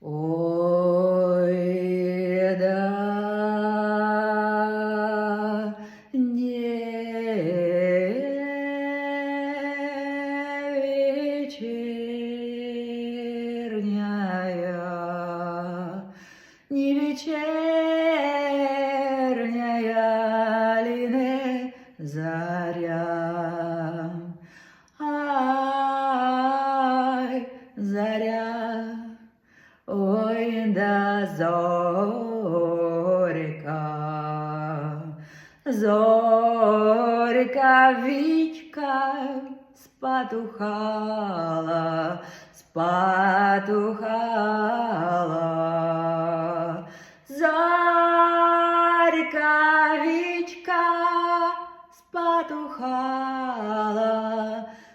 Ой, да, не вечерняя, не вечерняя ли не заря, ай, заря. Ой, да зорька, зорька Вітька спатухала, спатухала. Зорька Вітька спатухала,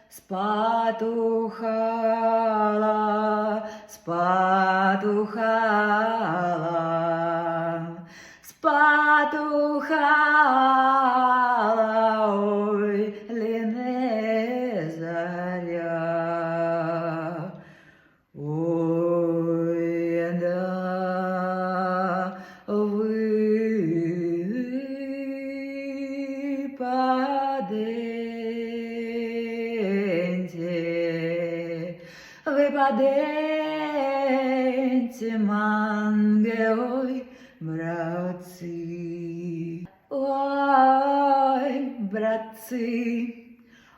спатухала, спатухала, спатухала, ой, лине заря. Ой, да випаденьте, манге, ой, братці, ой, братці,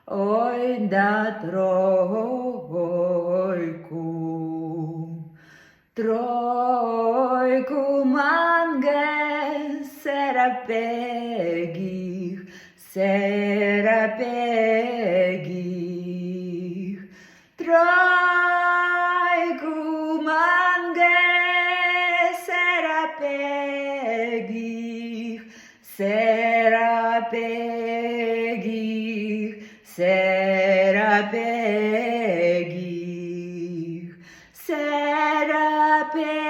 ой, да тройку, тройку манге серапегих, серапегих, тройку манге серапегих, серапегих, серапегих, серапегих.